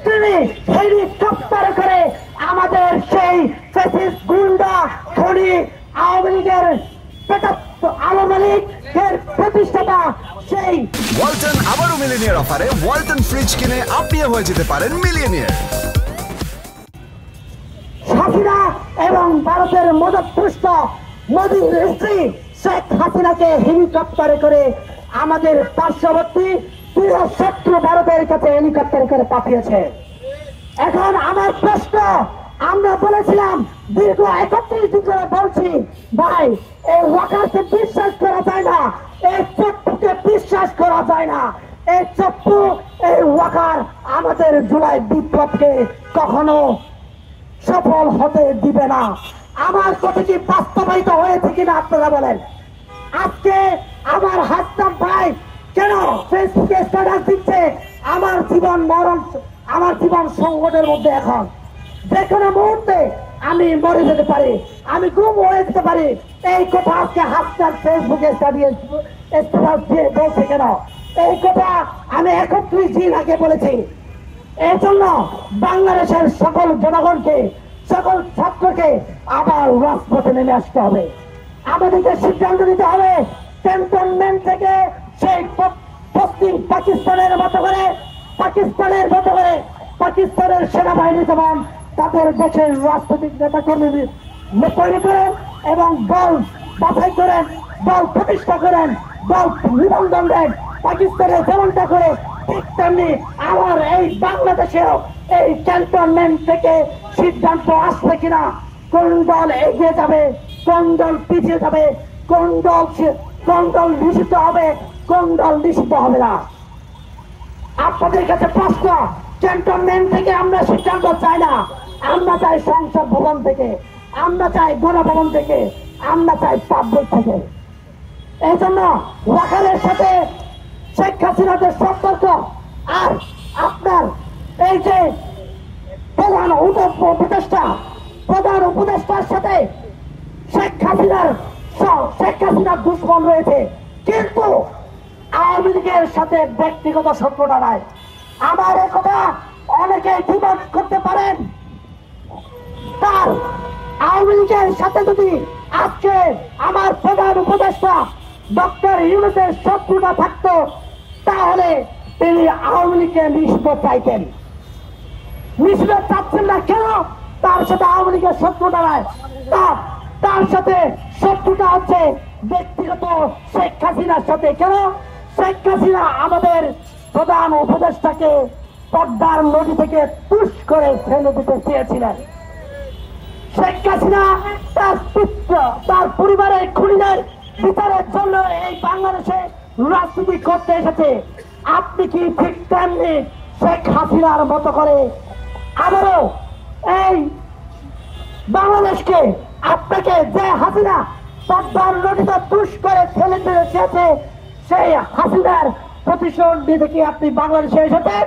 তিনি হেলিকপ্টার করে আমাদের সেই ফ্যাসিস্ট গুন্ডা খনি আওয়ামী লীগের প্রতিষ্ঠাতা সেই ওয়ালটন আবারও মিলিনিয়ার অফারে ওয়ালটন ফ্রিজ কিনে আপনিও হয়ে যেতে পারেন মিলিয়নিয়ার। হাসিনা এবং ভারতের মদতপুষ্ট মোদীর স্ত্রী শেখ হাসিনাকে হেলিকপ্টারে করে আমাদের পার্শ্ববর্তী শত্রু ভারতের কাছে হেলিকপ্টারে করে পাঠিয়েছে। এখন আমার প্রশ্ন, আমরা বলেছিলাম দীর্ঘ 31 দিন ধরে বলছি ভাই এই ওয়াকারকে বিশ্বাস করা যায় না, এই চপ্পুকে বিশ্বাস করা যায় না। এই চপ্পু এই ওয়াকার আমাদের জুলাই বিপ্লবকে কখনো সফল হতে দিবে না। আমার কথা কি বাস্তবায়িত হয়েছে কিনা আপনারা বলেন? আজকে আমার হাসনাত ভাই কেন ফেসবুকে স্ট্যাটাস দিচ্ছে আমার জীবন মরণ, আমার জীবন সংকটের মধ্যে, এখন যে কোনো মুহূর্তে আমি মরে যেতে পারি, আমি গুম হয়ে যেতে পারি। এই কথা আজকে হাসনাত ফেসবুকে স্ট্যাটাস দিয়ে বলছে কেন? এই কথা আমি 31 দিন আগে বলেছি। এই জন্য বাংলাদেশের সকল জনগণকে, সকল ছাত্রকে আবার রাজপথে নেমে আসতে হবে। আমাদেরকে সিদ্ধান্ত নিতে হবে ক্যান্টনমেন্ট থেকে সেই পশ্চিম পাকিস্তানের মতো করে পাকিস্তানের সেনাবাহিনী যেমন তাদের দেশের রাজনৈতিক নেতা কর্মী তৈরি করেন এবং দল বাছাই করেন, দল প্রতিষ্ঠা করেন, দল নিবন্ধন দেন, পাকিস্তানে যেমনটা করে ঠিক তেমনি আমার এই বাংলাদেশেও এই ক্যান্টনমেন্ট থেকে সিদ্ধান্ত আসবে কিনা, কোন দল এগিয়ে যাবে, কোন দল পিছিয়ে যাবে, কোন দল নিষিদ্ধ হবে, কোন দল নিষিদ্ধ হবে না। আপনাদের কাছে প্রশ্ন, ক্যান্টনমেন্ট থেকে আমরা সিদ্ধান্ত চাই না, আমরা চাই সংসদ ভবন থেকে, আমরা চাই গণভবন থেকে, আমরা চাই পাবলিক থেকে। এই জন্য ওয়াকারের সাথে শেখ হাসিনাদের সম্পর্ক আর আপনার এই যে প্রধান উপদেষ্টার সাথে শেখ হাসিনার দুশ্মন রয়েছে, কিন্তু আওয়ামী লীগের সাথে ব্যক্তিগত শত্রুতা নাই। আমার এ কথা অনেকে দ্বিমত করতে পারেন। তার আওয়ামী লীগের সাথে যদি আজকে আমার প্রধান উপদেষ্টা ডক্টর ইউনূসের শত্রুতা থাকতো, তাহলে তিনি আওয়ামী লীগকে নিষিদ্ধ চাইতেন। নিষিদ্ধ চাচ্ছেন না কেন? তার সাথে আওয়ামী লীগের শত্রুতা নাই, তার সাথে শত্রুতা হচ্ছে ব্যক্তিগত শেখ হাসিনার সাথে। কেন? শেখ হাসিনা আমাদের প্রধান উপদেষ্টাকে পদ্মার নদী থেকে তুষ করে ফেলে দিতে চেয়েছিলেন। শেখ হাসিনা তার পরিবারের খুনিদের বিচারের জন্য এই বাংলাদেশে রাজনীতি করতে এসেছে। আপনি কি ঠিক তেমনি শেখ হাসিনার মতো করে আবারও এই বাংলাদেশকে, আপনাকে যে হাসিনা পদ্মার নদীতে তুষ করে ফেলে দিতে চেয়েছে, সেই হাসিনার প্রতিশোধ নিতে কি আপনি বাংলাদেশে এসেছেন?